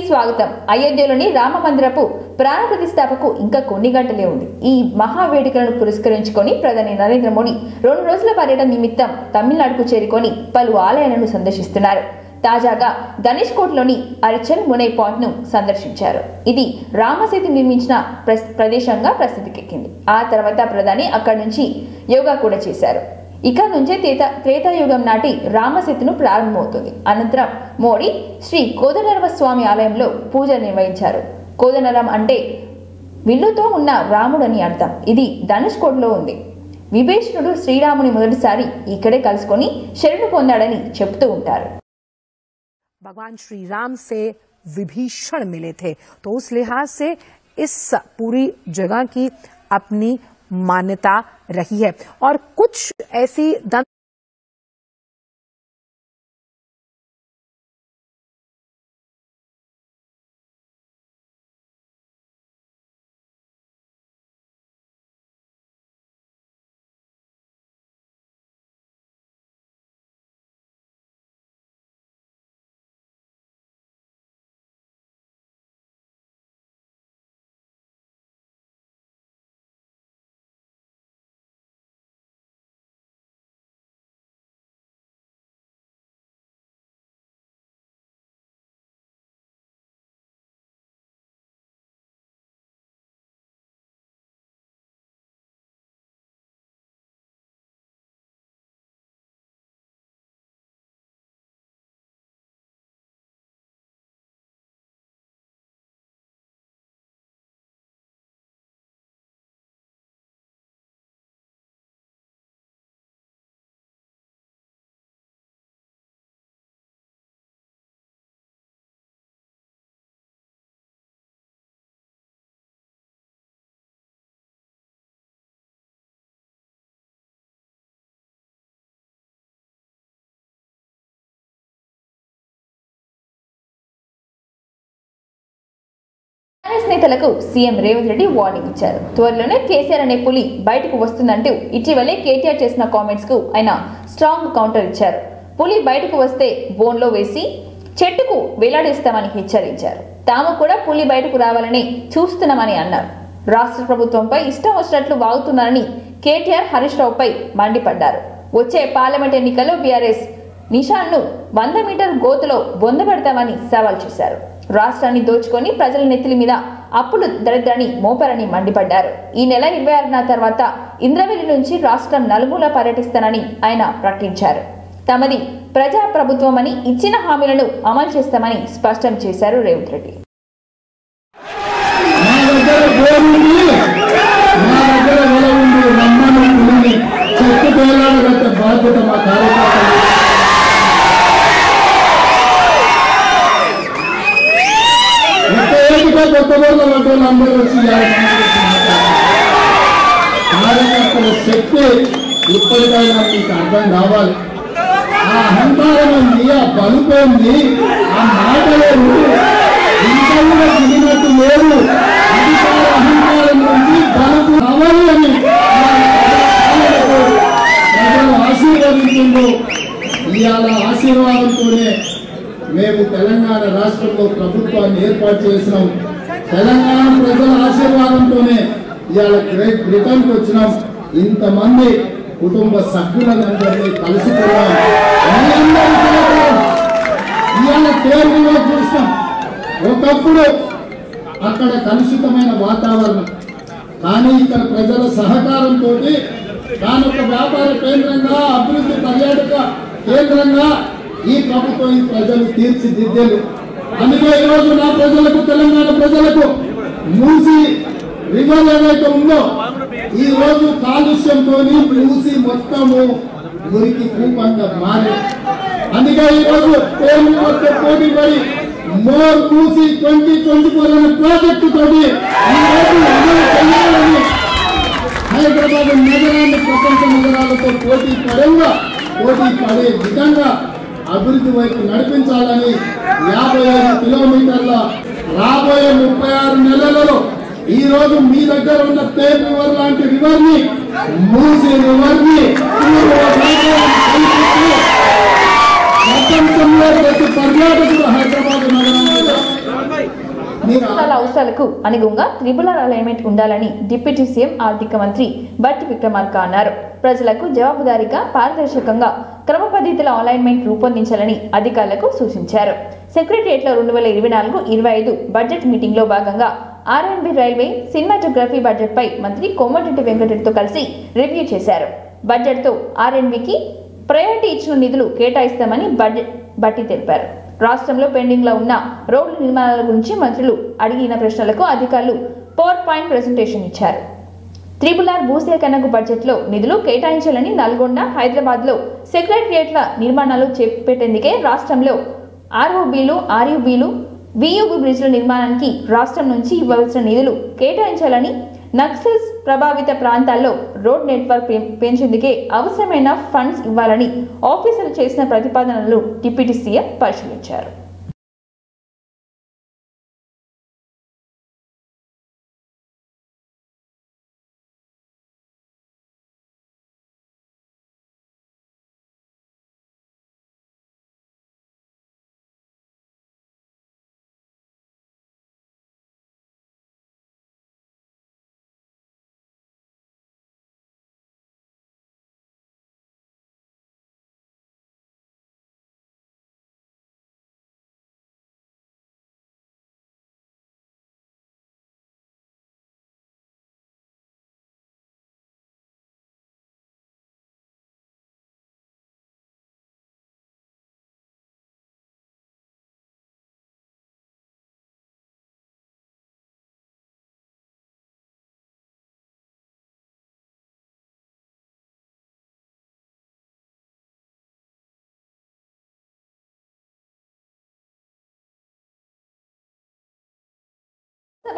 స్వాగతం. అయోధ్యలోని రామ మందిరపు ప్రాణ ప్రతిష్ఠాపకు ఇంకా కొన్ని గంటలే ఉంది. ఈ మహావేడుకలను పురస్కరించుకొని ప్రధాని నరేంద్ర మోడీ 2 రోజుల పర్యటన నిమిత్తం తమిళనాడుకు చేరుకొని పలు ఆలయాలను సందర్శిస్తున్నారు. తాజాగా ధనుష్ కోట్లోని అర్చల్ మునై పాయింట్ ను సందర్శించారు. ఇది రామసేతు నిర్మించిన ప్రదేశంగా ప్రసిద్ధికెక్కింది. ఆ తర్వాత ప్రధాని అక్కడి నుంచి యోగా కూడా చేశారు. ఇక నుంచే త్రేతాయుగం నాటి రామసేతును ప్రారంభమవుతుంది. అనంతరం మోడీ శ్రీ కోదండరామ స్వామి ఆలయంలో పూజ నిర్వహించారు. కోదండరాం అంటే విల్లుతో ఉన్న రాముడు అని అర్థం. ఇది ధనుష్ కోట్లో ఉంది. విభీషణుడు శ్రీరాముని మొదటిసారి ఇక్కడే కలుసుకొని శరణు పొందాడని చెప్తూ ఉంటారు. भगवान श्री राम से विभीषण मिले थे, तो उस लिहाज से इस पूरी जगह की अपनी मान्यता रही है और कुछ ऐसी నేతలకు సీఎం రేవంత్ రెడ్డి వార్నింగ్ ఇచ్చారు. త్వరలోనే కేసీఆర్ అనే పులి బయటకు వస్తుందంటూ ఇటీవలే కేటీఆర్ చేసిన కామెంట్స్ కు ఆయన స్ట్రాంగ్ కౌంటర్ ఇచ్చారు. పులి బయటకు వస్తే బోన్లో వేసి చెట్టుకు వేలాడేస్తామని హెచ్చరించారు. తాము కూడా పులి బయటకు రావాలని చూస్తున్నామని అన్నారు. రాష్ట్ర ప్రభుత్వంపై ఇష్టం వచ్చినట్లు వాగుతున్నారని కేటీఆర్ హరీష్ రావుపై మండిపడ్డారు. వచ్చే పార్లమెంట్ ఎన్నికల్లో బీఆర్ఎస్ నిషాన్ను 100 మీటర్ గోతులో బొందబెడతామని సవాల్ చేశారు. రాష్ట్రాన్ని దోచుకొని ప్రజల నెత్తిలి మీద అప్పులు దరిద్రాన్ని మోపారని మండిపడ్డారు. ఈ నెల 26న తర్వాత ఇంద్రవెల్లి నుంచి రాష్ట్రం నలుమూల పర్యటిస్తానని ఆయన ప్రకటించారు. తమది ప్రజా ప్రభుత్వం అని ఇచ్చిన హామీలను అమలు చేస్తామని స్పష్టం చేశారు రేవంత్ రెడ్డి. అందరూ వచ్చి కార్యకర్తల శక్తి ఇప్పటికైనా మీకు అర్థం కావాలి. ఆ అహంకారం ఉంది, ఆ బలుపోయింది, ఆ మాటలేదు, ఇంకా కూడా దిగినట్టు లేదు. అధికార అహంకారం నుంచి బలుపు కావాలి అని ప్రజలు ఆశీర్వదించిండు. ఇవాళ ఆశీర్వాదంతోనే మేము తెలంగాణ రాష్ట్రంలో ప్రభుత్వాన్ని ఏర్పాటు చేసినాం. తెలంగాణ ప్రజల ఆశీర్వాదంతోనే ఇవాళ గ్రేట్ బ్రిటన్కి వచ్చినాం. ఇంతమంది కుటుంబ సభ్యులందరినీ కలుసుకున్నాం. ఇవాళ కేరళలో చూసినాం. ఒకప్పుడు అక్కడ కలుషితమైన వాతావరణం, కానీ ఇక్కడ ప్రజల సహకారంతో దాని ఒక వ్యాపార కేంద్రంగా, అభివృద్ధి పర్యాటక కేంద్రంగా ఈ ప్రభుత్వం ఈ ప్రజలు తీర్చిదిద్దేలు. అందుకే ఈరోజు నా ప్రజలకు, తెలంగాణ ప్రజలకు మూసి రివర్ ఏదైతే ఉందో ఈ రోజు కాలుష్యంతో మూసి మొత్తము మురికి కూపంగా మారి, అందుకే ఈరోజు పోటీ పడి మోర్ మూసి 2024 అనే ప్రాజెక్టు తోటి ఈరోజు అమలు చేయాలని హైదరాబాద్ నగరాన్ని ప్రపంచ నగరాలతో పోటీ పడే విధంగా అభివృద్ధి వైపు నడిపించాలని 55 కిలోమీటర్ల రాబోయే 36 నెలలలో ఈ రోజు మీ దగ్గర ఉన్న తేజ్ రివర్ లాంటి రివర్ ని, మూసి రివర్ ని ప్రపంచంలో ప్రతి పర్యాటకుడు హైదరాబాద్ నగరానికి రాష్ట్రాల అవసరాలకు అనుగుణంగా త్రిపుల్ అలైన్మెంట్ ఉండాలని డిప్యూటీ సీఎం ఆర్థిక మంత్రి బట్టి విక్రమార్క అన్నారు. ప్రజలకు జవాబుదారీగా పారదర్శకంగా క్రమ పద్ధతిలో అలైన్మెంట్ రూపొందించాలని అధికారులకు సూచించారు. సెక్రటరియట్లో 2024-25 బడ్జెట్ మీటింగ్ లో భాగంగా R&B రైల్వే సినిమాటోగ్రఫీ బడ్జెట్ పై మంత్రి కోమటిరెడ్డి వెంకటరెడ్డితో కలిసి రివ్యూ చేశారు. బడ్జెట్ తో R&Bకి ప్రయారిటీ ఇచ్చిన నిధులు కేటాయిస్తామని బట్టి తెలిపారు. రాష్ట్రంలో పెండింగ్ లో ఉన్న రోడ్ల నిర్మాణాల గురించి మంత్రులు అడిగిన ప్రశ్నలకు అధికారులు పవర్ పాయింట్ ప్రెజెంటేషన్ ఇచ్చారు. RRR భూసేకరణకు బడ్జెట్ లో నిధులు కేటాయించాలని నల్గొండ, హైదరాబాద్ లో సెక్రటరియట్ల నిర్మాణాలు చేపట్టేందుకే రాష్ట్రంలో ROBలు, RUBలు, VUB బ్రిడ్జ్ల నిర్మాణానికి రాష్ట్రం నుంచి ఇవ్వాల్సిన నిధులు కేటాయించాలని, నక్సల్స్ ప్రభావిత ప్రాంతాల్లో రోడ్ నెట్వర్క్ పెంచేందుకే అవసరమైన ఫండ్స్ ఇవ్వాలని ఆఫీసర్లు చేసిన ప్రతిపాదనలు డిప్యూటీ సీఎం పరిశీలించారు.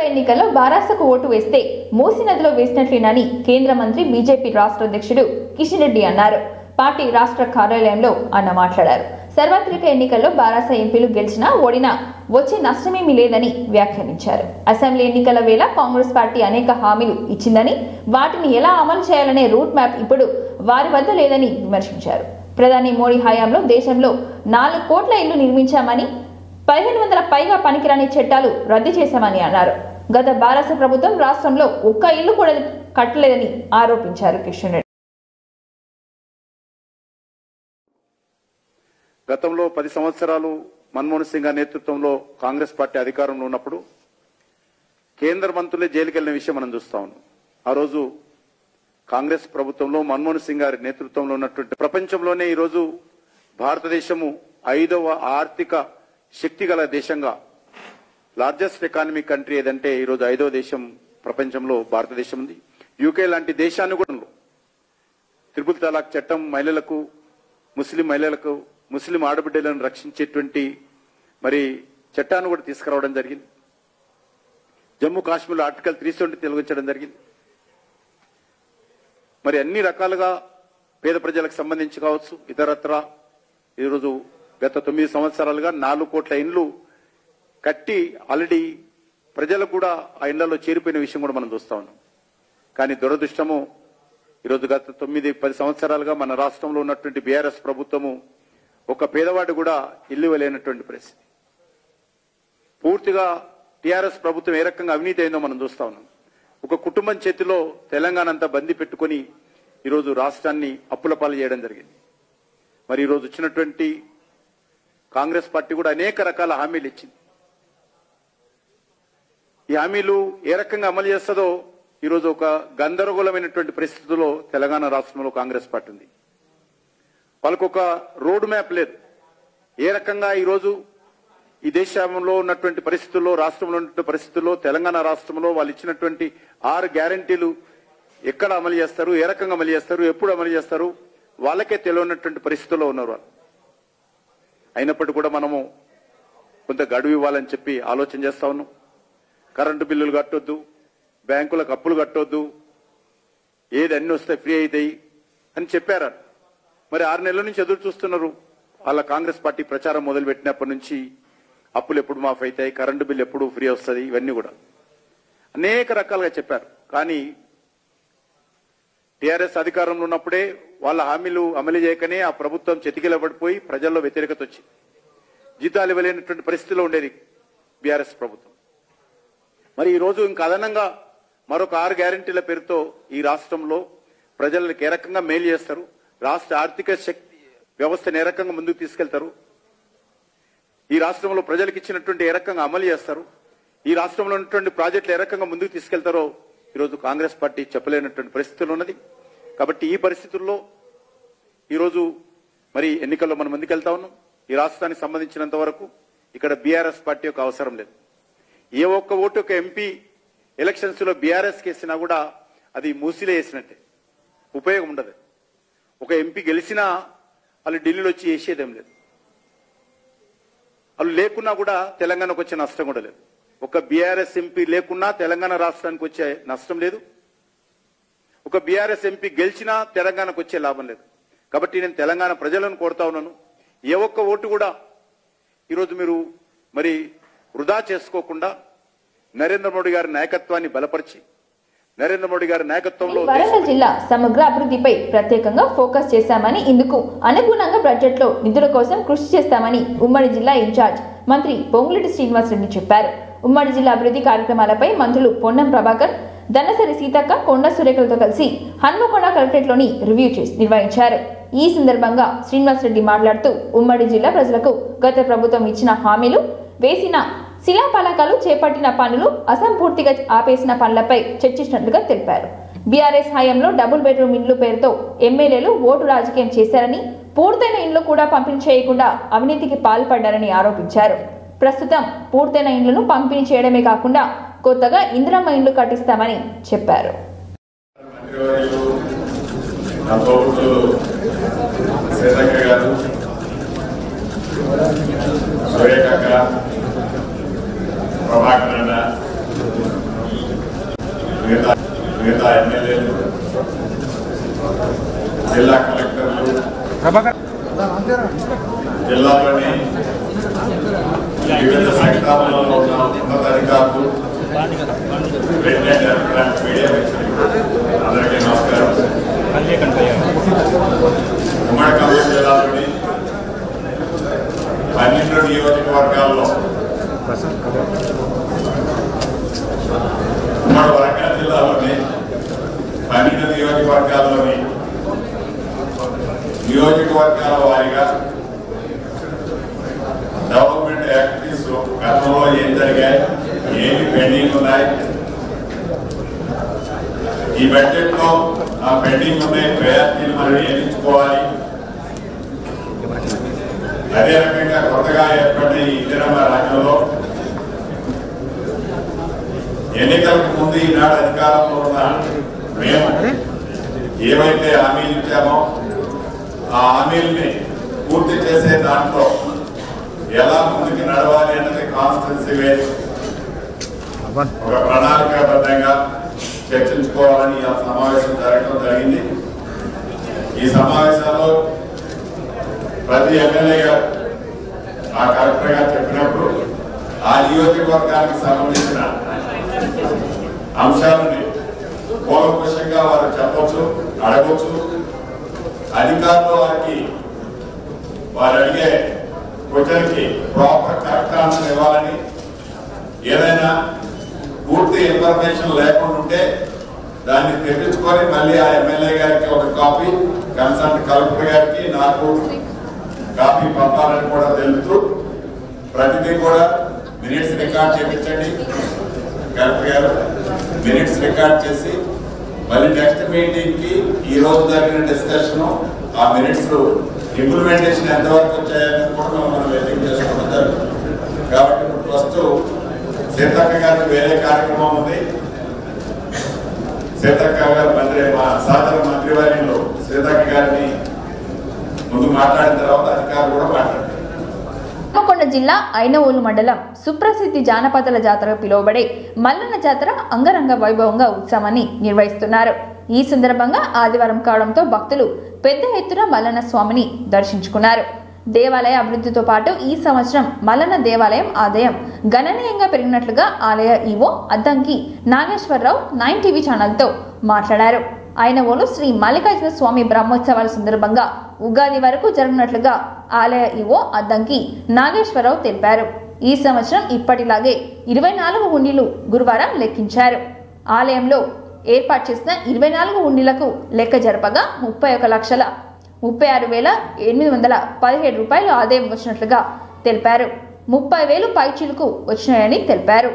ఎన్నికల్లో బారాసకు ఓటు వేస్తే మూసీ నదిలో వేసినట్లేనని కేంద్ర మంత్రి బీజేపీ రాష్ట్ర అధ్యక్షుడు కిషన్ రెడ్డి అన్నారు. పార్టీ రాష్ట్ర కార్యాలయంలో అన్న మాట్లాడారు. సార్వత్రిక ఎన్నికల్లో బారాస ఎంపీలు గెలిచినా ఓడినా వచ్చే నష్టమేమీ లేదని వ్యాఖ్యానించారు. అసెంబ్లీ ఎన్నికల వేళ కాంగ్రెస్ పార్టీ అనేక హామీలు ఇచ్చిందని, వాటిని ఎలా అమలు చేయాలనే రూట్ మ్యాప్ ఇప్పుడు వారి వద్ద లేదని విమర్శించారు. ప్రధాని మోడీ హయాంలో దేశంలో 4 కోట్ల ఇళ్లు నిర్మించామని, 1500 పైగా పనికిరాని చట్టాలు రద్దు చేశామని అన్నారు. గత బారాస ప్రభుత్వం రాష్ట్రంలో ఒక్క ఇల్లు కూడా కట్టలేదని ఆరోపించారు కిషన్ రెడ్డి. గతంలో 10 సంవత్సరాలు మన్మోహన్ సింగ్ నేతృత్వంలో కాంగ్రెస్ పార్టీ అధికారంలో ఉన్నప్పుడు కేంద్ర మంత్రులే జైలుకి వెళ్లిన విషయం మనం చూస్తా ఉన్నాం. ఆ రోజు కాంగ్రెస్ ప్రభుత్వంలో మన్మోహన్ సింగ్ గారి నేతృత్వంలో ఉన్నటువంటి ప్రపంచంలోనే ఈరోజు భారతదేశము 5వ ఆర్థిక శక్తి గల దేశంగా, లార్జెస్ట్ ఎకానమిక్ కంట్రీ ఏదంటే ఈరోజు 5వ దేశం ప్రపంచంలో భారతదేశం ఉంది. యూకే లాంటి దేశాన్ని కూడా త్రిపుల్ తలాక్ చట్టం మహిళలకు, ముస్లిం ఆడబిడ్డలను రక్షించేటువంటి మరి చట్టాన్ని కూడా తీసుకురావడం జరిగింది. జమ్మూ కాశ్మీర్లో ఆర్టికల్ 370 తొలగించడం జరిగింది. మరి అన్ని రకాలుగా పేద ప్రజలకు సంబంధించి కావచ్చు, ఇతరత్ర ఈరోజు గత 9 సంవత్సరాలుగా 4 కోట్ల ఇండ్లు కట్టి ఆల్రెడీ ప్రజలకు కూడా ఆ ఇండ్లలో చేరిపోయిన విషయం కూడా మనం చూస్తా ఉన్నాం. కానీ దురదృష్టము ఈరోజు గత 9-10 సంవత్సరాలుగా మన రాష్ట్రంలో ఉన్నటువంటి బీఆర్ఎస్ ప్రభుత్వము ఒక పేదవాడు కూడా ఇల్లు ఇవ్వలేనటువంటి పరిస్థితి. పూర్తిగా టీఆర్ఎస్ ప్రభుత్వం ఏ రకంగా అవినీతి అయిందో మనం చూస్తా ఉన్నాం. ఒక కుటుంబం చేతిలో తెలంగాణ అంతా బందీ పెట్టుకుని ఈరోజు రాష్ట్రాన్ని అప్పుల పాలు చేయడం జరిగింది. మరి ఈరోజు వచ్చినటువంటి కాంగ్రెస్ పార్టీ కూడా అనేక రకాల హామీలు ఇచ్చింది. ఈ హామీలు ఏ రకంగా అమలు చేస్తుందో ఈరోజు ఒక గందరగోళమైనటువంటి పరిస్థితుల్లో తెలంగాణ రాష్ట్రంలో కాంగ్రెస్ పార్టీ ఉంది. వాళ్ళకు ఒక రోడ్ మ్యాప్ లేదు. ఏ రకంగా ఈరోజు ఈ దేశంలో ఉన్నటువంటి పరిస్థితుల్లో, రాష్ట్రంలో ఉన్నటువంటి పరిస్థితుల్లో, తెలంగాణ రాష్ట్రంలో వాళ్ళు ఇచ్చినటువంటి 6 గ్యారంటీలు ఎక్కడ అమలు చేస్తారు, ఏ రకంగా అమలు చేస్తారు, ఎప్పుడు అమలు చేస్తారు, వాళ్ళకే తెలియనటువంటి పరిస్థితుల్లో ఉన్నారు వాళ్ళు. అయినప్పటికీ కూడా మనము కొంత గడువు ఇవ్వాలని చెప్పి ఆలోచన చేస్తా ఉన్నాం. కరెంటు బిల్లులు కట్టొద్దు, బ్యాంకులకు అప్పులు కట్టొద్దు, ఏది అన్ని వస్తే ఫ్రీ అవుతాయి అని చెప్పారు. మరి 6 నెలల నుంచి ఎదురు చూస్తున్నారు. వాళ్ళ కాంగ్రెస్ పార్టీ ప్రచారం మొదలుపెట్టినప్పటి నుంచి అప్పులు ఎప్పుడు మాఫ్ అవుతాయి, కరెంటు బిల్లు ఎప్పుడు ఫ్రీ వస్తుంది, ఇవన్నీ కూడా అనేక రకాలుగా చెప్పారు. కానీ టీఆర్ఎస్ అధికారంలో ఉన్నప్పుడే వాళ్ళ హామీలు అమలు చేయకనే ఆ ప్రభుత్వం చెతికిలబడిపోయి ప్రజల్లో వ్యతిరేకత వచ్చింది. జీతాలు ఇవ్వలేనటువంటి పరిస్థితిలో ఉండేది బీఆర్ఎస్ ప్రభుత్వం. మరి ఈరోజు ఇంకా అదనంగా మరొక 6 గ్యారెంటీల పేరుతో ఈ రాష్ట్రంలో ప్రజలకు ఏ రకంగా మేలు చేస్తారు, రాష్ట్ర ఆర్థిక శక్తి వ్యవస్థను ఏ రకంగా ముందుకు తీసుకెళ్తారు, ఈ రాష్ట్రంలో ప్రజలకు ఇచ్చినటువంటి ఏ రకంగా అమలు చేస్తారు, ఈ రాష్ట్రంలో ఉన్నటువంటి ప్రాజెక్టులు ఏ రకంగా ముందుకు తీసుకెళ్తారో ఈరోజు కాంగ్రెస్ పార్టీ చెప్పలేనటువంటి పరిస్థితులు ఉన్నది. కాబట్టి ఈ పరిస్థితుల్లో ఈరోజు మరి ఎన్నికల్లో మనం ముందుకెళ్తా ఉన్నాం. ఈ రాష్ట్రానికి సంబంధించినంత వరకు ఇక్కడ బీఆర్ఎస్ పార్టీ యొక్క అవసరం లేదు. ఏ ఒక్క ఓటు ఒక ఎంపీ ఎలక్షన్స్ లో బీఆర్ఎస్ కేసినా కూడా అది మూసిలో వేసినట్టే, ఉపయోగం ఉండదు. ఒక ఎంపీ గెలిచినా వాళ్ళు ఢిల్లీలో వచ్చి వేసేదేం లేదు. వాళ్ళు లేకున్నా కూడా తెలంగాణకు వచ్చే నష్టం కూడా లేదు. ఒక బీఆర్ఎస్ ఎంపీ లేకున్నా తెలంగాణ రాష్ట్రానికి వచ్చే నష్టం లేదు. ఒక బీఆర్ఎస్ ఎంపీ గెలిచినా తెలంగాణకు వచ్చే లాభం లేదు. కాబట్టి నేను తెలంగాణ ప్రజలను కోరుతా ఉన్నాను, ఏ ఒక్క ఓటు కూడా ఈరోజు మీరు మరి వృధా చేసుకోకుండా నరేంద్ర మోడీ గారి నాయకత్వాన్ని బలపరిచి నరేంద్ర మోడీ గారి నాయకత్వంలో వరంగల్ జిల్లా సమగ్ర అభివృద్ధిపై ప్రత్యేకంగా ఫోకస్ చేశామని, ఇందుకు అనుగుణంగా బడ్జెట్ లో నిధుల కోసం కృషి చేస్తామని ఉమ్మడి జిల్లా ఇన్ఛార్జ్ మంత్రి పొంగులేటి శ్రీనివాసరెడ్డి చెప్పారు. ఉమ్మడి జిల్లా అభివృద్ధి కార్యక్రమాలపై మంత్రులు పొన్నం ప్రభాకర్, దనసరి సీతక్క, కొండ సురేఖలతో కలిసి హన్మకొండ కలెక్టరేట్లోని రివ్యూ నిర్వహించారు. ఈ సందర్భంగా శ్రీనివాసరెడ్డి మాట్లాడుతూ ఉమ్మడి జిల్లా ప్రజలకు గత ప్రభుత్వం ఇచ్చిన హామీలు, వేసిన శిలాఫలకాలు, చేపట్టిన పనులు, అసంపూర్తిగా ఆపేసిన పనులపై చర్చించినట్లుగా తెలిపారు. బీఆర్ఎస్ హయాంలో డబుల్ బెడ్రూమ్ ఇండ్లు పేరుతో ఎమ్మెల్యేలు ఓటు రాజకీయం చేశారని, పూర్తయిన ఇండ్లు కూడా పంపిణీ చేయకుండా అవినీతికి పాల్పడ్డారని ఆరోపించారు. ప్రస్తుతం పూర్తయిన ఇండ్లను పంపిణీ చేయడమే కాకుండా కొత్తగా ఇందిరమ్మ ఇండ్లు కట్టిస్తామని చెప్పారు. మిగతా ఎమ్మెల్యేలు, జిల్లా కలెక్టర్లు, జిల్లాలోని వివిధ సెక్టార్లలో ఉన్న ఉన్నతాధికారులు, మీడియా అందరికీ నమస్కారం. ఉమ్మడి ఖమ్మం జిల్లాలోని 12 నియోజకవర్గాల్లో ఉమ్మడి వరంగల్ జిల్లాలోని 12 నియోజకవర్గాల్లోని నియోజకవర్గాల వారీగా డెవలప్మెంట్ యాక్టివిటీస్ గతంలో ఏం జరిగాయి, ఏమి పెండింగ్ ఉన్నాయి, ఈ బడ్జెట్ లో ఆ పెండింగ్ ఉన్నాయి ప్రయారిటీలు మనం ఏమించుకోవాలి, అదే రకంగా కొత్తగా ఏర్పడిన ఈ ఇందిరమ్మ రాజ్యంలో ఎన్నికలకు ముందు ఈనాడు అధికారంలో ఉన్న మేము ఏవైతే హామీలు ఇచ్చామో ఆ హామీల్ని పూర్తి చేసే దాంట్లో ఎలా ముందుకు నడవాలి అన్నది కాన్స్టిట్యూన్సీ వైజ్ ఒక ప్రణాళికాబద్ధంగా చర్చించుకోవాలని ఆ సమావేశం జరగడం జరిగింది. ఈ సమావేశాల్లో ప్రతి ఎమ్మెల్యే గారు ఆ కలెక్టర్ గారు చెప్పినప్పుడు ఆ నియోజకవర్గానికి సంబంధించిన అంశాలని కూలంకషంగా వారు చెప్పొచ్చు, అడగొచ్చు. అధికారులు వారు అడిగే క్వశ్చన్కి ప్రాపర్ కరెక్ట్ ఆన్సర్ ఇవ్వాలని, ఏదైనా పూర్తి ఇన్ఫర్మేషన్ లేకుండా ఉంటే దాన్ని తెప్పించుకొని మళ్ళీ ఆ ఎమ్మెల్యే గారికి ఒక కాపీ, కన్సర్న్ కలెక్టర్ గారికి నాకు కాపీ పంపాలని కూడా తెలుపుతూ ప్రతిదీ కూడా మినిట్స్ రికార్డ్ చేయించండి. కలెక్టర్ గారు మినిట్స్ రికార్డ్ చేసి మళ్ళీ నెక్స్ట్ మీటింగ్ కి ఈ రోజు జరిగిన డిస్కషన్, ఆ మినిట్స్ ఇంప్లిమెంటేషన్ ఎంతవరకు వచ్చాయని కూడా మనం వెయిటింగ్ చేసుకోవడం జరుగుతుంది. కాబట్టి ఇప్పుడు ఫస్ట్ సీతక్క గారికి వేరే కార్యక్రమం ఉంది. సీతక్క గారు మా సాధారణ మంత్రివర్యంలో సీతక్క గారిని ముందు మాట్లాడిన తర్వాత అధికారులు కూడా మాట్లాడారు. హన్మకొండ జిల్లా ఐనవోలు మండలం సుప్రసిద్ధి జానపదాల జాతర పిలువబడే మల్లన్న జాతర అంగరంగ వైభవంగా ఉత్సవాన్ని నిర్వహిస్తున్నారు. ఈ సందర్భంగా ఆదివారం కావడంతో భక్తులు పెద్ద ఎత్తున మల్లన్న స్వామిని దర్శించుకున్నారు. దేవాలయ అభివృద్ధితో పాటు ఈ సంవత్సరం మల్లన్న దేవాలయం ఆదాయం గణనీయంగా పెరిగినట్లుగా ఆలయ ఈవో అద్దంకి నాగేశ్వరరావు 9 టీవీ ఛానల్తో మాట్లాడారు. ఐనవోలు శ్రీ మల్లికార్జున స్వామి బ్రహ్మోత్సవాల సందర్భంగా ఉగాది వరకు జరగనున్నట్లుగా ఆలయ ఈవో అద్దంకి నాగేశ్వరరావు తెలిపారు. ఈ సంవత్సరం ఇప్పటిలాగే 24 హుండీలు గురువారం లెక్కించారు. ఆలయంలో ఏర్పాటు చేసిన 24 హుండీలకు లెక్క జరపగా 31,36,817 రూపాయలు ఆదాయం వచ్చినట్లుగా తెలిపారు. 30,000 పైచిలకు వచ్చినాయని తెలిపారు.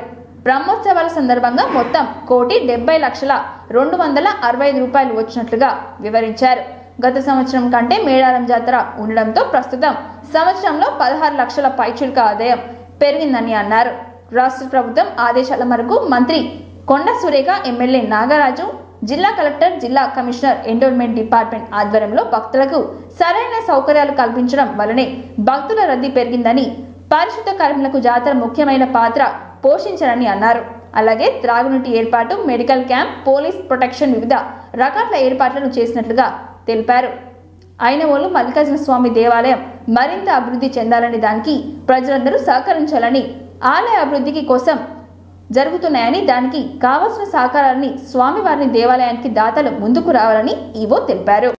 బ్రహ్మోత్సవాల సందర్భంగా మొత్తం 1,70,265 రూపాయలు వచ్చినట్లుగా వివరించారు. గత సంవత్సరం కంటే మేడారం జాతర ఉండడంతో ప్రస్తుతం సంవత్సరంలో 16 లక్షల పైచిలుక ఆదాయం పెరిగిందని అన్నారు. రాష్ట్ర ప్రభుత్వం ఆదేశాల మేరకు మంత్రి కొండ సురేఖ, ఎమ్మెల్యే నాగరాజు, జిల్లా కలెక్టర్, జిల్లా కమిషనర్, ఎండోర్మెంట్ డిపార్ట్మెంట్ ఆధ్వర్యంలో భక్తులకు సరైన సౌకర్యాలు కల్పించడం వల్లనే భక్తుల రద్దీ పెరిగిందని, పరిశుద్ధ కర్మలకు జాతర ముఖ్యమైన పాత్ర పోషించారని అన్నారు. అలాగే త్రాగునీటి ఏర్పాటు, మెడికల్ క్యాంప్, పోలీస్ ప్రొటెక్షన్, వివిధ రకాల ఏర్పాట్లను చేసినట్లుగా తెలిపారు. ఐనవోలు మల్లికార్జున స్వామి దేవాలయం మరింత అభివృద్ధి చెందాలని, దానికి ప్రజలందరూ సహకరించాలని, ఆలయ అభివృద్ధికి కోసం జరుగుతున్నాయని, దానికి కావాల్సిన సహకారాన్ని స్వామివారిని దేవాలయానికి దాతలు ముందుకు రావాలని ఈవో తెలిపారు.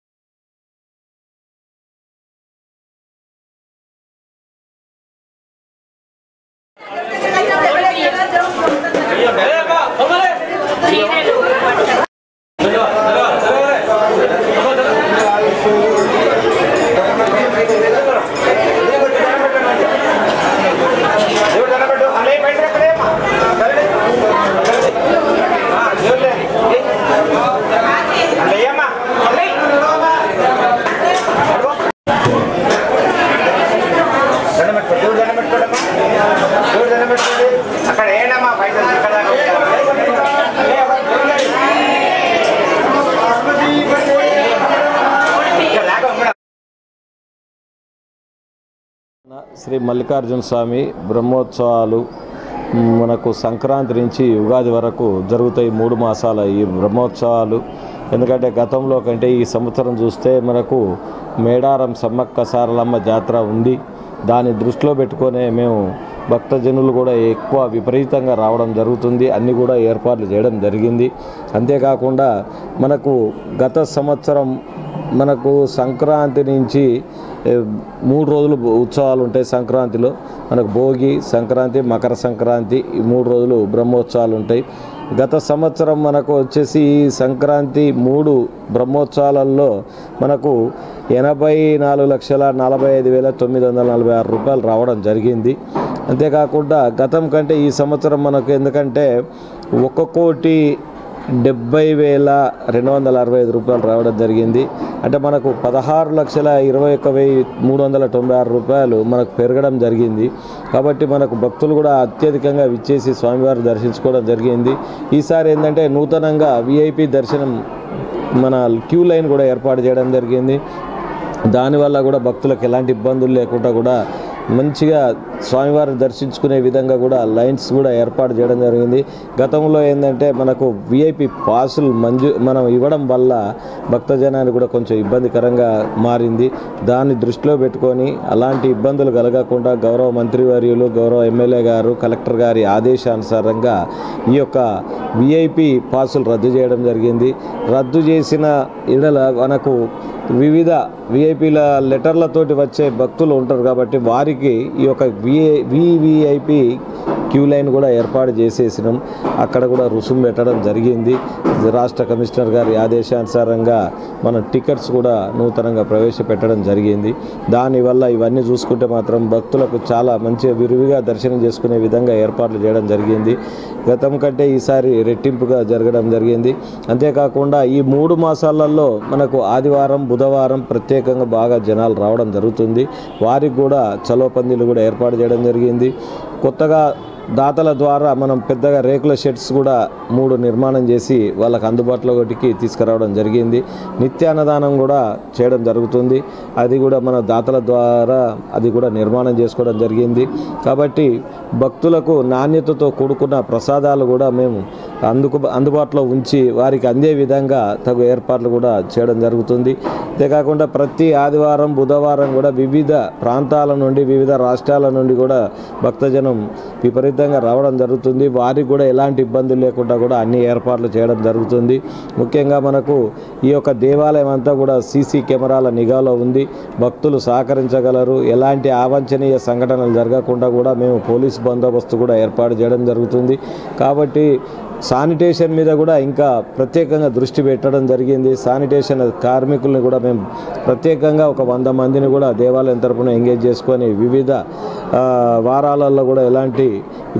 శ్రీ మల్లికార్జున స్వామి బ్రహ్మోత్సవాలు మనకు సంక్రాంతి నుంచి ఉగాది వరకు జరుగుతాయి. 3 మాసాల ఈ బ్రహ్మోత్సవాలు. ఎందుకంటే గతంలో కంటే ఈ సంవత్సరం చూస్తే మనకు మేడారం సమ్మక్క సారలమ్మ జాతర ఉంది. దాన్ని దృష్టిలో పెట్టుకొనే మేము భక్తజనులు కూడా ఎక్కువ విపరీతంగా రావడం జరుగుతుంది. అన్నీ కూడా ఏర్పాట్లు చేయడం జరిగింది. అంతేకాకుండా మనకు గత సంవత్సరం మనకు సంక్రాంతి నుంచి 3 రోజులు ఉత్సవాలు ఉంటాయి. సంక్రాంతిలో మనకు భోగి, సంక్రాంతి, మకర సంక్రాంతి, ఈ 3 రోజులు బ్రహ్మోత్సవాలు ఉంటాయి. గత సంవత్సరం మనకు వచ్చేసి సంక్రాంతి 3 బ్రహ్మోత్సవాలలో మనకు 84,45,946 రూపాయలు రావడం జరిగింది. అంతేకాకుండా గతం కంటే ఈ సంవత్సరం మనకు ఎందుకంటే 1,70,265 రూపాయలు రావడం జరిగింది. అంటే మనకు 16,21,396 రూపాయలు మనకు పెరగడం జరిగింది. కాబట్టి మనకు భక్తులు కూడా అత్యధికంగా విచ్చేసి స్వామివారిని దర్శించుకోవడం జరిగింది. ఈసారి ఏంటంటే నూతనంగా విఐపి దర్శనం మన క్యూ లైన్ కూడా ఏర్పాటు చేయడం జరిగింది. దానివల్ల కూడా భక్తులకు ఎలాంటి ఇబ్బందులు లేకుండా కూడా మంచిగా స్వామివారిని దర్శించుకునే విధంగా కూడా లైన్స్ కూడా ఏర్పాటు చేయడం జరిగింది. గతంలో ఏంటంటే మనకు విఐపి పాసులు మనం ఇవ్వడం వల్ల భక్తజనానికి కూడా కొంచెం ఇబ్బందికరంగా మారింది. దాన్ని దృష్టిలో పెట్టుకొని అలాంటి ఇబ్బందులు కలగకుండా గౌరవ మంత్రివర్యులు, గౌరవ ఎమ్మెల్యే గారు, కలెక్టర్ గారి ఆదేశానుసారంగా ఈ యొక్క విఐపి పాసులు రద్దు చేయడం జరిగింది. రద్దు చేసిన ఇడల మనకు వివిధ విఐపీల లెటర్లతోటి వచ్చే భక్తులు ఉంటారు కాబట్టి వారికి ఈ యొక్క వివిఐపి క్యూ లైన్ కూడా ఏర్పాటు చేసేసినాం. అక్కడ కూడా రుసుము పెట్టడం జరిగింది. రాష్ట్ర కమిషనర్ గారి ఆదేశానుసారంగా మన టికెట్స్ కూడా నూతనంగా ప్రవేశపెట్టడం జరిగింది. దానివల్ల ఇవన్నీ చూసుకుంటే మాత్రం భక్తులకు చాలా మంచిగా విరివిగా దర్శనం చేసుకునే విధంగా ఏర్పాట్లు చేయడం జరిగింది. గతం కంటే ఈసారి రెట్టింపుగా జరగడం జరిగింది. అంతేకాకుండా ఈ 3 మాసాలలో మనకు ఆదివారం, బుధవారం ప్రత్యేకంగా బాగా జనాలు రావడం జరుగుతుంది. వారికి కూడా చలో పందిలు కూడా ఏర్పాటు చేయడం జరిగింది. కొత్తగా దాతల ద్వారా మనం పెద్దగా రేకుల షెడ్స్ కూడా 3 నిర్మాణం చేసి వాళ్ళకి అందుబాటులోకి తీసుకురావడం జరిగింది. నిత్యాన్నదానం కూడా చేయడం జరుగుతుంది. అది కూడా మన దాతల ద్వారా అది కూడా నిర్మాణం చేసుకోవడం జరిగింది. కాబట్టి భక్తులకు నాణ్యతతో కూడుకున్న ప్రసాదాలు కూడా మేము అందుబాటులో ఉంచి వారికి అందే విధంగా తగు ఏర్పాట్లు కూడా చేయడం జరుగుతుంది. అంతేకాకుండా ప్రతి ఆదివారం బుధవారం కూడా వివిధ ప్రాంతాల నుండి వివిధ రాష్ట్రాల నుండి కూడా భక్తజనం విపరీతంగా రావడం జరుగుతుంది. వారికి కూడా ఎలాంటి ఇబ్బందులు లేకుండా కూడా అన్ని ఏర్పాట్లు చేయడం జరుగుతుంది. ముఖ్యంగా మనకు ఈ యొక్క దేవాలయం అంతా కూడా సీసీ కెమెరాల నిఘాలో ఉంది. భక్తులు సహకరించగలరు. ఎలాంటి అవాంఛనీయ సంఘటనలు జరగకుండా కూడా మేము పోలీస్ బందోబస్తు కూడా ఏర్పాటు చేయడం జరుగుతుంది. కాబట్టి శానిటేషన్ మీద కూడా ఇంకా ప్రత్యేకంగా దృష్టి పెట్టడం జరిగింది. శానిటేషన్ కార్మికుల్ని కూడా మేము ప్రత్యేకంగా ఒక 100 మందిని కూడా దేవాలయం తరపున ఎంగేజ్ చేసుకొని వివిధ వారాలలో కూడా ఎలాంటి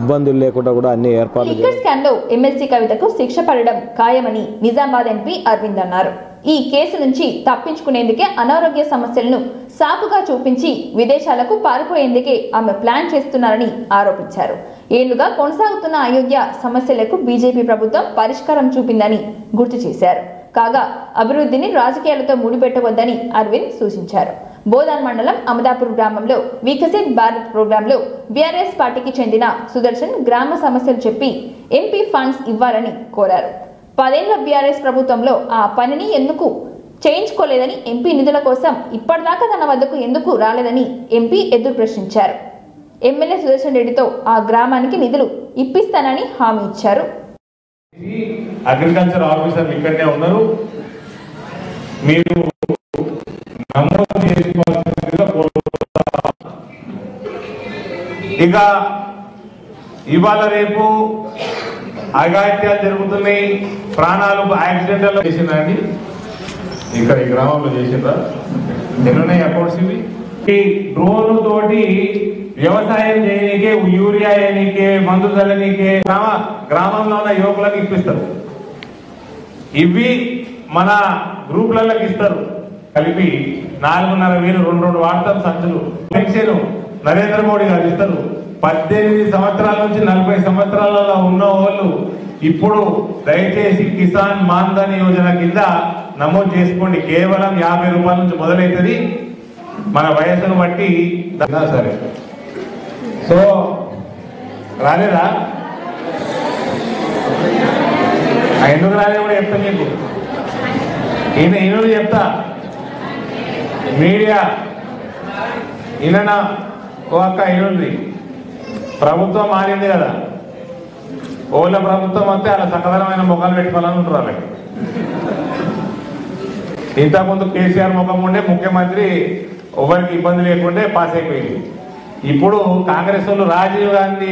ఇబ్బందులు లేకుండా కూడా అన్ని ఏర్పాట్లు లిక్కర్ స్కామ్ లో ఎమ్మెల్సీ కవితకు శిక్ష పడడం ఖాయమని నిజామాబాద్ ఎంపీ అరవింద్ అన్నారు. ఈ కేసు నుంచి తప్పించుకునేందుకే అనారోగ్య సమస్యలను సాకుగా చూపించి విదేశాలకు పారిపోయేందుకే ఆమె ప్లాన్ చేస్తున్నారని ఆరోపించారు. ఏళ్లుగా కొనసాగుతున్న అయోధ్య సమస్యలకు బీజేపీ ప్రభుత్వం పరిష్కారం చూపిందని గుర్తు చేశారు. కాగా అభివృద్ధిని రాజకీయాలతో ముడిపెట్టవద్దని అరవింద్ సూచించారు. బోధాన్ మండలం అమదాపూర్ గ్రామంలో వికసిత్ భారత్ ప్రోగ్రాంలో బీఆర్ఎస్ పార్టీకి చెందిన సుదర్శన్ గ్రామ సమస్యలు చెప్పి ఎంపీ ఫండ్స్ ఇవ్వాలని కోరారు. 10 ఏళ్ల బీఆర్ఎస్ ప్రభుత్వంలో ఆ పనిని ఎందుకు చేయించుకోలేదని, ఎంపీ నిధుల కోసం ఇప్పటిదాకా తన వద్దకు ఎందుకు రాలేదని ఎంపీ ఎదురు ప్రశ్నించారు. ఎమ్మెల్యే సుదర్శన్ రెడ్డితో ఆ గ్రామానికి నిధులు ఇప్పిస్తానని హామీ ఇచ్చారు. అగ్రికల్చర్ ఆఫీసర్లు ఇక్కడనే ఉన్నారు, మీరు నమోదు చేసుకోవాల్సిందిగా కోరుతున్నాం. ఇక ఇవాళ రేపు అఘాయిత్యాలు జరుగుతున్నాయి, ప్రాణాలు యాక్సిడెంటల్ చేసిందా అండి? ఇక్కడ ఈ గ్రామంలో చేసిందా? ఎన్నున్నాయి అకౌంట్స్ ఇవి? ఈ డ్రోన్ తోటి వ్యవసాయం చేయనీకే, యూరియా వేయనీకే, మందు చల్లనీకే గ్రామంలో ఉన్న యువకులకు ఇప్పిస్తారు. ఇవి మన గ్రూపులకు ఇస్తారు. కలిపి 4,500 2 వాట్సాప్ సంచులు పెన్షన్ నరేంద్ర మోడీ గారు ఇస్తారు. 18 సంవత్సరాల నుంచి 40 సంవత్సరాలలో ఉన్న వాళ్ళు ఇప్పుడు దయచేసి కిసాన్ మాన్ధన్ యోజన కింద నమోదు చేసుకోండి. కేవలం 50 రూపాయల నుంచి మొదలవుతుంది. మన వయసును బట్టి సరే. సో రాలేదా? ఎందుకు రాలే కూడా చెప్తా మీకు. ఈయన చెప్తా, మీడియా ఈయన ఒక్క ఈయనది ప్రభుత్వం మారింది కదా, ఓళ్ళ ప్రభుత్వం వస్తే అలా సకదరమైన ముఖాలు పెట్టుకోవాలని ఉంటారు వాళ్ళకి. ఇంతకుముందు కేసీఆర్ ముఖం ఉండే ముఖ్యమంత్రి ఎవరికి ఇబ్బంది లేకుండే పాస్ అయిపోయింది. ఇప్పుడు కాంగ్రెస్ వాళ్ళు రాజీవ్ గాంధీ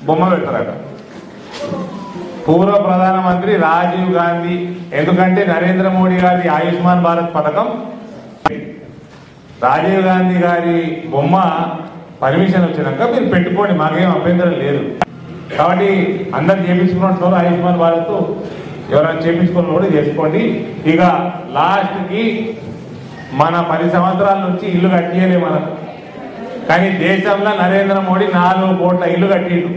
బొమ్మ పెడతారట. పూర్వ ప్రధానమంత్రి రాజీవ్ గాంధీ, ఎందుకంటే నరేంద్ర మోడీ గారి ఆయుష్మాన్ భారత్ పథకం, రాజీవ్ గాంధీ గారి బొమ్మ పర్మిషన్ వచ్చినాక మీరు పెట్టుకోండి, మాకేం అభ్యంతరం లేదు. కాబట్టి అందరు చేయించుకున్నట్టు ఆయుష్మాన్ భారత్ ఎవరైనా చేయించుకున్న కూడా చేసుకోండి. ఇక లాస్ట్కి మన 10 సంవత్సరాల నుంచి ఇల్లు కట్టియలే మనకు, కానీ దేశంలో నరేంద్ర మోడీ 4 కోట్ల ఇల్లు కట్టిండు.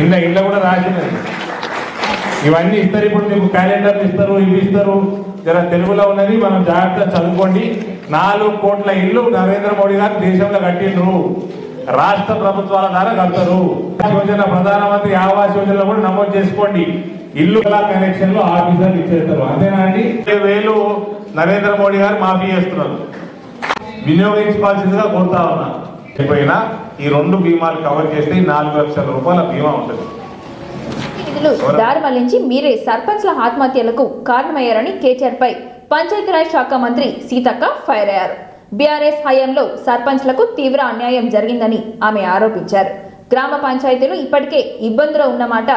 ఇళ్ళ కూడా రాసినది. ఇవన్నీ ఇస్తారు. ఇప్పుడు మీకు క్యాలెండర్లు ఇస్తారు, ఇవి ఇస్తారు. జర తెలుగులో ఉన్నది మనం జాగ్రత్తగా చదువుకోండి. 4 కోట్ల ఇల్లు నరేంద్ర మోడీ గారు దేశంలో కట్టిండ్రు. రాష్ట్ర ప్రభుత్వాల ద్వారా కడతారు. యోజన ప్రధానమంత్రి ఆవాస్ యోజనలో కూడా నమోదు చేసుకోండి. ఇల్లు కనెక్షన్ లో ఆఫీసర్లు ఇచ్చేస్తారు. అంతేనా అండి? 7,000 నరేంద్ర మోడీ గారు మాఫీ చేస్తున్నారు. వినియోగించుకోవాల్సిందిగా కోరుతా ఉన్నా. అయిపోయినా ఈ 2 బీమాలు కవర్ చేస్తే 4 లక్షల రూపాయల బీమా ఉంటుంది. నిధులు దారి మళ్లించి మీరే సర్పంచ్ల ఆత్మహత్యలకు కారణమయ్యారని కేటీఆర్ పై పంచాయతీరాజ్ శాఖ మంత్రి సీతక్క ఫైర్ అయ్యారు. బీఆర్ఎస్ హయాంలో సర్పంచ్లకు తీవ్ర అన్యాయం జరిగిందని ఆమె ఆరోపించారు. గ్రామ పంచాయతీలు ఇప్పటికే ఇబ్బందులో ఉన్నమాట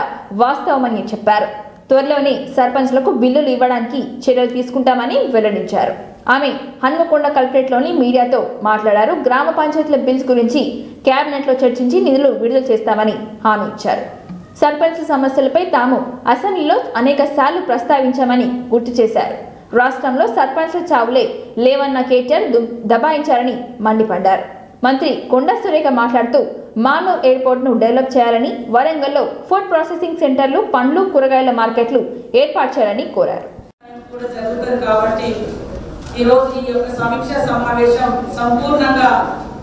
వాస్తవమని చెప్పారు. త్వరలోనే సర్పంచ్లకు బిల్లులు ఇవ్వడానికి చర్యలు తీసుకుంటామని వెల్లడించారు. ఆమె హన్మకొండ కలెక్టరేట్లోని మీడియాతో మాట్లాడారు. గ్రామ పంచాయతీల బిల్స్ గురించి కేబినెట్లో చర్చించి నిధులు విడుదల చేస్తామని హామీ ఇచ్చారు. సర్పంచ్ సమస్యలపై తాము అసెంబ్లీలో అనేక సార్లు ప్రస్తావించామని గుర్తు చేశారు. రాష్ట్రంలో సర్పంచ్ల చావులే లేవన్న కేటీఆర్ దబాయించారని మండిపడ్డారు. మంత్రి కొండా సురేఖ మాట్లాడుతూ మానూర్ ఎయిర్పోర్ట్ ను డెవలప్ చేయాలని, వరంగల్లో ఫుడ్ ప్రాసెసింగ్ సెంటర్లు, పండ్లు కూరగాయల మార్కెట్లు ఏర్పాటు చేయాలని కోరారు. ఈరోజు ఈ యొక్క సమీక్ష సమావేశం సంపూర్ణంగా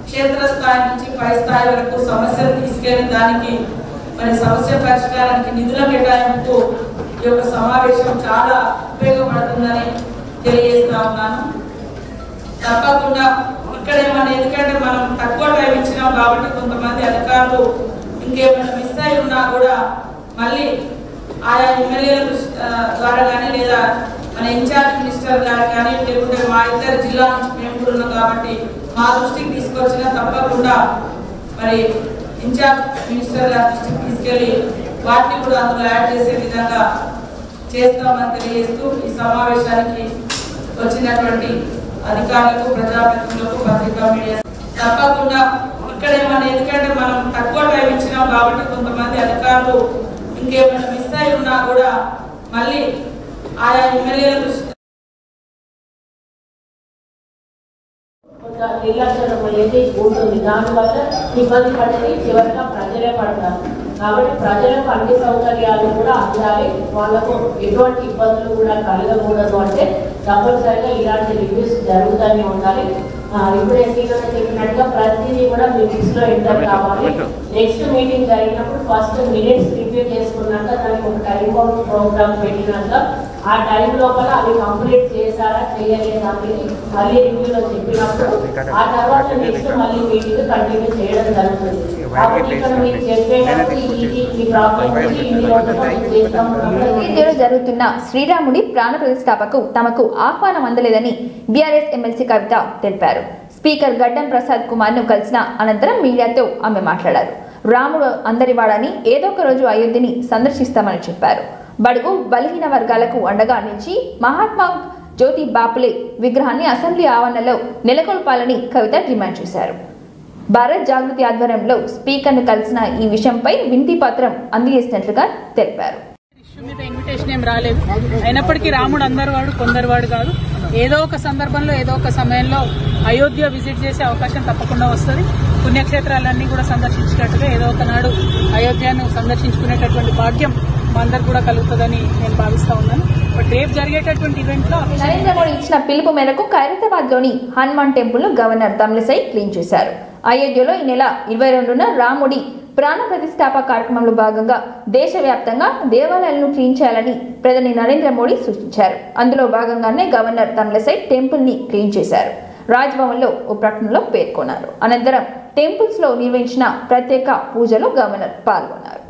క్షేత్రస్థాయి నుంచి పై స్థాయి వరకు సమస్యలు తీసుకెళ్లి దానికి మరి సమస్య పరిష్కారానికి నిధుల కేటాయింపు ఈ యొక్క సమావేశం చాలా ఉపయోగపడుతుందని తెలియజేస్తా ఉన్నాను. తప్పకుండా ఇక్కడేమన్నా, ఎందుకంటే మనం తక్కువ టైం ఇచ్చినాం కాబట్టి కొంతమంది అధికారులు ఇంకేమైనా మిస్ అయి ఉన్నా కూడా మళ్ళీ ఆయా ఎమ్మెల్యేల ద్వారా కానీ లేదా మన ఇన్ఛార్జ్ మినిస్టర్ గారు కానీ లేకుంటే మా ఇద్దరు జిల్లా నుంచి మేము కూడా ఉన్నాం కాబట్టి మా దృష్టికి తీసుకొచ్చినా తప్పకుండా మరి ఇన్ఛార్జ్ మినిస్టర్ గారి దృష్టికి తీసుకెళ్లి వాటిని కూడా అందులో యాడ్ చేసే విధంగా చేస్తామని తెలియజేస్తూ ఈ సమావేశానికి వచ్చినటువంటి అధికారులకు, ప్రజాప్రతినిధులకు, పత్రికా మీడియా తప్పకుండా ఇక్కడేమన్నా, ఎందుకంటే మనం తక్కువ టైం ఇచ్చినాం కాబట్టి కొంతమంది అధికారులు ఇంకేమైనా మిస్ అయి ఉన్నా కూడా మళ్ళీ ఆయా ఎమ్మెల్యేల దృష్టి నిర్లక్ష్యం అనేది ఉంటుంది. దానివల్ల ఇబ్బంది పడేది చివరిగా ప్రజలే పడతారు. కాబట్టి ప్రజలకు అన్ని సౌకర్యాలు కూడా అందాలి, వాళ్ళకు ఎటువంటి ఇబ్బందులు కూడా కలగకూడదు అంటే తప్పనిసరిగా ఇలాంటి రివ్యూస్ జరుగుతూనే ఉండాలి. ఇప్పుడు ఎస్సీగా చెప్పినట్టుగా ప్రతిదీ కూడా మినిట్స్ లో ఎంటర్ కావాలి. నెక్స్ట్ మీటింగ్ జరిగినప్పుడు ఫస్ట్ మినిట్స్ రివ్యూ చేసుకున్నాక దానికి ఒక టైం అవుట్ ప్రోగ్రామ్ పెట్టినాక ఆ టైం లోపల అవి కంప్లీట్ చేశారా చేయలేదా అనేది మళ్ళీ రివ్యూలో చెప్పినప్పుడు ఆ తర్వాత నెక్స్ట్ మళ్ళీ మీటింగ్ కంటిన్యూ చేయడం జరుగుతుంది. కాబట్టి ఇక్కడ మీకు చెప్పేటప్పుడు ఈ ప్రాబ్లం అయోధ్యలో జరుగుతున్న శ్రీరాముడి ప్రాణ ప్రతిష్ఠాపకు తమకు ఆహ్వానం అందలేదని బీఆర్ఎస్ ఎమ్మెల్సీ కవిత తెలిపారు. స్పీకర్ గడ్డం ప్రసాద్ కుమార్ ను కలిసిన అనంతరం మీడియాతో ఆమె మాట్లాడారు. రాముడు అందరివాడని ఏదో ఒక రోజు అయోధ్యని సందర్శిస్తామని చెప్పారు. బడుగు బలహీన వర్గాలకు అండగా నిలిచి మహాత్మా జ్యోతి బాపులే విగ్రహాన్ని అసెంబ్లీ ఆవరణలో నెలకొల్పాలని కవిత డిమాండ్ చేశారు. భారత్ జాగృతి ఆధ్వర్యంలో స్పీకర్ను కలిసిన ఈ విషయంపై వినతి పత్రం అందజేసినట్లుగా తెలిపారు. మీద ఇన్విటేషన్ ఏం రాలేదు. అయినప్పటికీ రాముడు అందరు వాడు కొందరు వాడు కాదు. ఏదో ఒక సందర్భంలో ఏదో ఒక సమయంలో అయోధ్య విజిట్ చేసే అవకాశం తప్పకుండా వస్తుంది. పుణ్యక్షేత్రాలన్నీ కూడా సందర్శించినట్టుగా ఏదో ఒకనాడు అయోధ్యను సందర్శించుకునేటటువంటి భాగ్యం మా అందరు కూడా కలుగుతుందని నేను భావిస్తా ఉన్నాను. బట్ రేపు జరిగేటటువంటి ఈవెంట్ లో నరేంద్ర మోడీ ఇచ్చిన పిలుపు మేరకు ఖైరతాబాద్ లోని హనుమాన్ టెంపుల్ ను గవర్నర్ తమిళిసై క్లీన్ చేశారు. అయోధ్యలో ఈ నెల 22న రాముడి ప్రాణ ప్రతిష్ఠాప కార్యక్రమంలో భాగంగా దేశవ్యాప్తంగా దేవాలయాలను క్లీన్ చేయాలని ప్రధాని నరేంద్ర మోడీ సూచించారు. అందులో భాగంగానే గవర్నర్ తమిళిసై టెంపుల్ ని క్లీన్ చేశారు. రాజ్భవన్ లో ఓ ప్రకటనలో పేర్కొన్నారు. అనంతరం టెంపుల్స్ లో నిర్వహించిన ప్రత్యేక పూజలో గవర్నర్ పాల్గొన్నారు.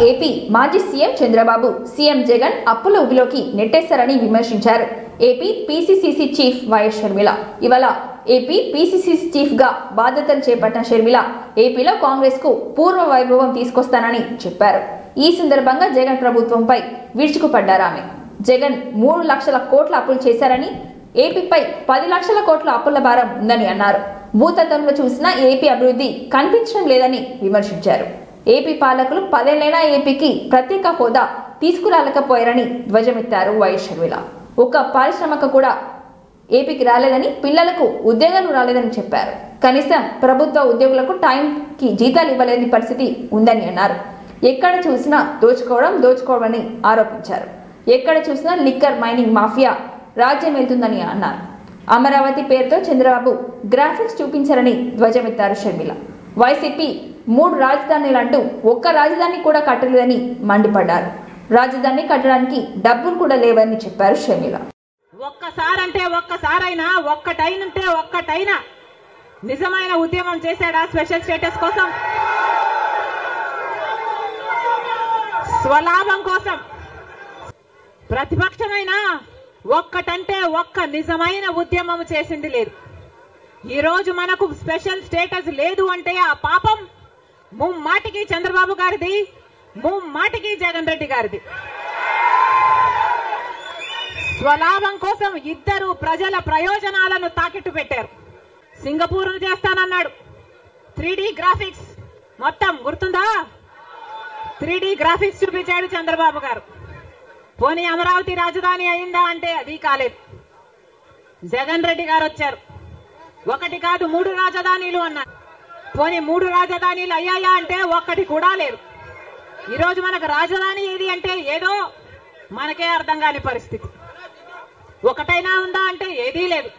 ఏపీ మాజీ సీఎం చంద్రబాబు సీఎం జగన్ అప్పుల ఊబిలోకి నెట్టేశారని విమర్శించారు. ఏపీ పీసీసీసీ చీఫ్ వైఎస్ షర్మిల ఇవాళ ఏపీ పీసీసీ చీఫ్ గా బాధ్యతలు చేపట్టిన షర్మిల ఏపీలో కాంగ్రెస్ కు పూర్వ వైభవం తీసుకొస్తానని చెప్పారు. ఈ సందర్భంగా జగన్ ప్రభుత్వంపై విరుచుకుపడ్డారు ఆమె. జగన్ 3 లక్షల కోట్ల అప్పులు చేశారని, ఏపీపై 10 లక్షల కోట్ల అప్పుల భారం ఉందని అన్నారు. భూతత్వంలో చూసినా ఏపీ అభివృద్ధి కనిపించడం లేదని విమర్శించారు. ఏపీ పాలకులు 10 ఏళ్లైనా ఏపీకి ప్రత్యేక హోదా తీసుకురాలేకపోయారని ధ్వజమెత్తారు వైఎస్ షర్మిల. ఒక్క పారిశ్రామిక కూడా ఏపీకి రాలేదని, పిల్లలకు ఉద్యోగాలు రాలేదని చెప్పారు. కనీసం ప్రభుత్వ ఉద్యోగులకు టైంకి జీతాలు ఇవ్వలేని పరిస్థితి ఉందని అన్నారు. ఎక్కడ చూసినా దోచుకోవడం అని ఆరోపించారు. ఎక్కడ చూసినా లిక్కర్ మైనింగ్ మాఫియా రాజ్యం వెళ్తుందని అన్నారు. అమరావతి పేరుతో చంద్రబాబు గ్రాఫిక్స్ చూపించారని ధ్వజమెత్తారు షర్మిల. వైసీపీ 3 రాజధానులంటూ ఒక్క రాజధాని కూడా కట్టలేదని మండిపడ్డారు. రాజధాని కట్టడానికి డబ్బులు కూడా లేవని చెప్పారు షర్మిల. ఒక్కసారంటే ఒక్కసారైనా ఒక్కటైనా నిజమైన ఉద్యమం చేశాడా స్పెషల్ స్టేటస్ కోసం? స్వలాభం కోసం ప్రతిపక్షమైనా ఒక్కటంటే ఒక్క నిజమైన ఉద్యమం చేసింది లేదు. ఈ రోజు మనకు స్పెషల్ స్టేటస్ లేదు అంటే ఆ పాపం ముమ్మాటికి చంద్రబాబు గారిది, మాటికి జగన్ రెడ్డి గారిది. స్వలాభం కోసం ఇద్దరు ప్రజల ప్రయోజనాలను తాకట్టు పెట్టారు. సింగపూర్ చేస్తానన్నాడు. 3D గ్రాఫిక్స్ మొత్తం గుర్తుందా? 3D గ్రాఫిక్స్ చూపించాడు చంద్రబాబు గారు. పోనీ అమరావతి రాజధాని అయిందా అంటే అది కాలేదు. జగన్ రెడ్డి గారు వచ్చారు. 1 కాదు 3 రాజధానిలు అన్నారు. పోనీ 3 రాజధానిలు అయ్యాయా అంటే 1 కూడా లేదు. ఈరోజు మనకు రాజధాని ఏది అంటే ఏదో మనకే అర్థం కాని పరిస్థితి. 1 ఉందా అంటే ఏదీ లేదు.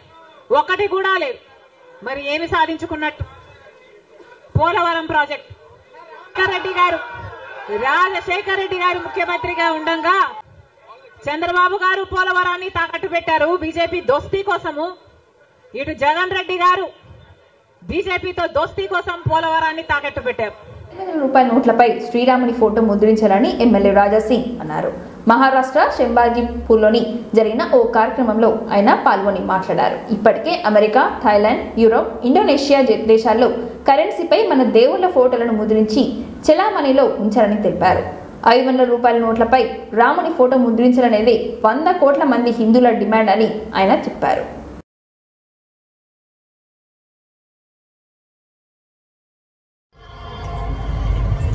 1 కూడా లేదు. మరి ఏమి సాధించుకున్నట్టు? పోలవరం ప్రాజెక్ట్ రాజశేఖర్ రెడ్డి గారు ముఖ్యమంత్రిగా ఉండగా చంద్రబాబు గారు పోలవరాన్ని తాకట్టు పెట్టారు బీజేపీ దోస్తీ కోసము. ఇటు జగన్ రెడ్డి గారు బీజేపీతో దోస్తీ కోసం పోలవరాన్ని తాకట్టు పెట్టారు. రూపాయల నోట్లపై శ్రీరాముని ఫోటో ముద్రించాలని ఎమ్మెల్యే రాజాసింగ్ అన్నారు. మహారాష్ట్ర శంబాజీపూర్లోని జరిగిన ఓ కార్యక్రమంలో ఆయన పాల్గొని మాట్లాడారు. ఇప్పటికే అమెరికా, థాయిలాండ్, యూరోప్, ఇండోనేషియా దేశాల్లో కరెన్సీపై మన దేవుళ్ల ఫోటోలను ముద్రించి చెలామణిలో ఉంచారని తెలిపారు. 500 రూపాయల నోట్లపై రాముని ఫోటో ముద్రించాలనేది 100 కోట్ల మంది హిందువుల డిమాండ్ అని ఆయన చెప్పారు.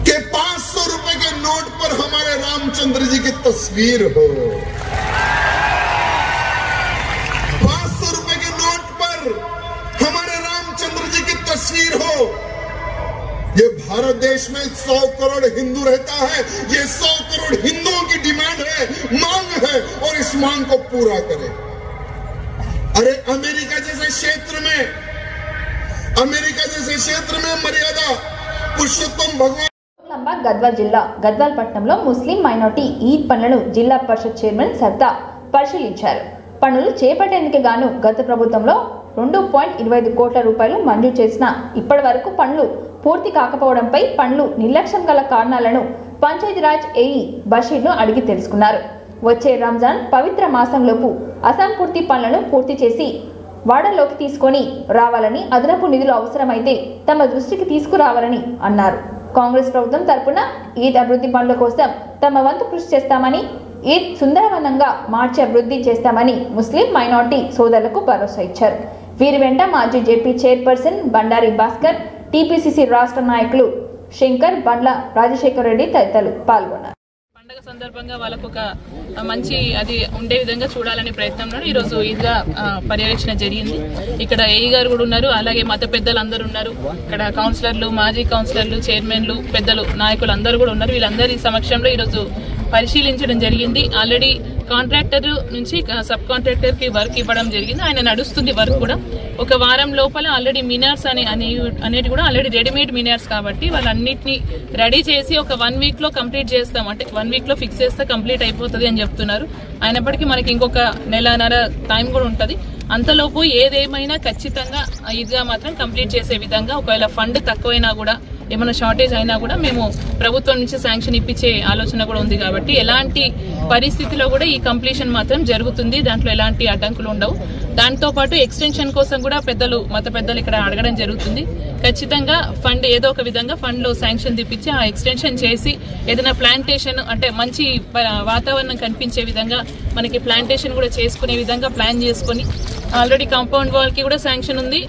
कि 500 रुपए के नोट पर हमारे रामचंद्र जी की तस्वीर हो, 500 रुपए के नोट पर हमारे रामचंद्र जी की तस्वीर हो। ये भारत देश में 100 करोड़ हिंदू रहता है। ये 100 करोड़ हिंदुओं की डिमांड है, मांग है, और इस मांग को पूरा करें। अरे अमेरिका जैसे क्षेत्र में मर्यादा पुरुषोत्तम भगवान గద్వాల్ జిల్లా గద్వాల్ పట్టణంలో ముస్లిం మైనార్టీ ఈద్ పనులను జిల్లా పరిషత్ చైర్మన్ సర్దా పరిశీలించారు. పనులు చేపట్టేందుకు గాను గత ప్రభుత్వంలో 2.25 కోట్ల రూపాయలు మంజూరు చేసినా ఇప్పటి వరకు పనులు పూర్తి కాకపోవడంపై పనులు నిర్లక్ష్యం గల కారణాలను పంచాయతీరాజ్ ఏఈ బషీర్ను అడిగి తెలుసుకున్నారు. వచ్చే రంజాన్ పవిత్ర మాసంలోపు అసంపూర్తి పనులను పూర్తి చేసి వాడల్లోకి తీసుకొని రావాలని, అదనపు నిధులు అవసరమైతే తమ దృష్టికి తీసుకురావాలని అన్నారు. కాంగ్రెస్ ప్రభుత్వం తరపున ఈద్ అభివృద్ధి పనుల కోసం తమ వంతు కృషి చేస్తామని, ఈద్ సుందరవనంగా మార్చి అభివృద్ధి చేస్తామని ముస్లిం మైనార్టీ సోదరులకు భరోసా ఇచ్చారు. వీరి వెంట మాజీ JP chairperson Bandari Bhaskar, TPCC రాష్ట్ర నాయకులు శంకర్, బండ్ల రాజశేఖర్ రెడ్డి తదితరులు పాల్గొన్నారు. పండుగ సందర్భంగా వాళ్ళకు ఒక మంచి అది ఉండే విధంగా చూడాలనే ప్రయత్నంలో ఈరోజు ఈద్గా పర్యవేక్షణ జరిగింది. ఇక్కడ ఏఈ గారు కూడా ఉన్నారు, అలాగే మత పెద్దలు అందరూ ఉన్నారు. ఇక్కడ కౌన్సిలర్లు, మాజీ కౌన్సిలర్లు, చైర్మన్లు, పెద్దలు, నాయకులు అందరూ కూడా ఉన్నారు. వీళ్ళందరి సమక్షంలో ఈరోజు పరిశీలించడం జరిగింది. ఆల్రెడీ కాంట్రాక్టర్ నుంచి సబ్ కాంట్రాక్టర్ కి వర్క్ ఇవ్వడం జరిగింది. ఆయన నడుస్తుంది వర్క్ కూడా. ఒక వారం లోపల ఆల్రెడీ మినార్స్ అనేది కూడా ఆల్రెడీ రెడీమేడ్ మినార్స్ కాబట్టి వాళ్ళన్నింటినీ రెడీ చేసి ఒక 1 వీక్ లో కంప్లీట్ చేస్తాం, అంటే 1 వీక్ లో ఫిక్స్ చేస్తే కంప్లీట్ అయిపోతుంది అని చెప్తున్నారు. అయినప్పటికీ మనకి ఇంకొక నెలన్నర టైం కూడా ఉంటుంది. అంతలోపు ఏదేమైనా ఖచ్చితంగా ఈద్గా మాత్రం కంప్లీట్ చేసే విధంగా, ఒకవేళ ఫండ్ తక్కువైనా కూడా, ఏమైనా షార్టేజ్ అయినా కూడా మేము ప్రభుత్వం నుంచి శాంక్షన్ ఇప్పించే ఆలోచన కూడా ఉంది. కాబట్టి ఎలాంటి పరిస్థితిలో కూడా ఈ కంప్లీషన్ మాత్రం జరుగుతుంది, దాంట్లో ఎలాంటి అడ్డంకులు ఉండవు. దాంతో పాటు ఎక్స్టెన్షన్ కోసం కూడా మత పెద్దలు ఇక్కడ అడగడం జరుగుతుంది. ఖచ్చితంగా ఫండ్ ఏదో ఒక విధంగా ఫండ్ లో శాంక్షన్ తెప్పించి ఆ ఎక్స్టెన్షన్ చేసి ఏదైనా ప్లాంటేషన్, అంటే మంచి వాతావరణం కనిపించే విధంగా మనకి ప్లాంటేషన్ కూడా చేసుకునే విధంగా ప్లాన్ చేసుకుని, ఆల్రెడీ కాంపౌండ్ వాల్ కి కూడా శాంక్షన్ ఉంది.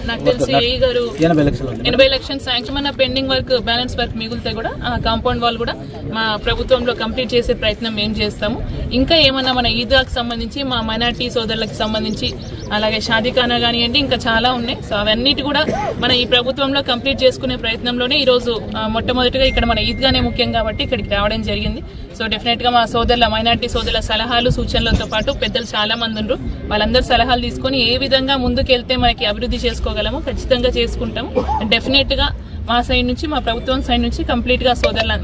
నాకు తెలిసి ఏఈ గారు 80 లక్షలు శాంక్షన్, మన పెండింగ్ వర్క్, బ్యాలెన్స్ వర్క్ మిగిలితే కూడా ఆ కాంపౌండ్ వాల్ కూడా మా ప్రభుత్వంలో కంప్లీట్ చేసే ప్రయత్నం మేము చేస్తాము. ఇంకా ఏమన్నా మన ఈద్గాకు సంబంధించి, మా మైనార్టీ సోదరులకు సంబంధించి, అలాగే షాదీఖానా కానివ్వండి, ఇంకా చాలా ఉన్నాయి. సో అవన్నిటి కూడా మన ఈ ప్రభుత్వంలో కంప్లీట్ చేసుకునే ప్రయత్నంలోనే ఈరోజు మొట్టమొదటిగా ఇక్కడ మన ఈద్గానే ముఖ్యం కాబట్టి ఇక్కడికి రావడం జరిగింది. సో డెఫినెట్ గా మా సోదరుల, మైనార్టీ సోదరుల సలహాలు, సూచనలతో పాటు పెద్దలు చాలా మంది ఉన్నారు. వాళ్ళందరూ సలహాలు తీసుకుని ఏ విధంగా ముందుకెళ్తే మనకి అభివృద్ధి చేసుకోగలమో ఖచ్చితంగా చేసుకుంటాము. డెఫినెట్ గా మా సైడ్ నుంచి, మా ప్రభుత్వం సైడ్ నుంచి కంప్లీట్ గా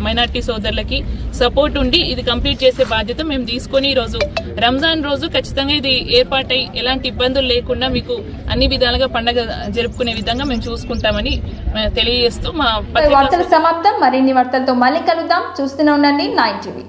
మైనార్టీ సోదరులకి సపోర్ట్ ఉండి ఇది కంప్లీట్ చేసే బాధ్యత మేము తీసుకుని ఈరోజు రంజాన్ రోజు ఖచ్చితంగా ఇది ఏర్పాటై ఎలాంటి ఇబ్బందులు లేకుండా మీకు అన్ని విధాలుగా పండుగ జరుపుకునే విధంగా మేము చూసుకుంటామని తెలియజేస్తూ మా వార్తలు సమాప్తం. మరిన్ని వార్తలతో మళ్ళీ కలుద్దాం. చూస్తూనే ఉండండి 9 టీవీ.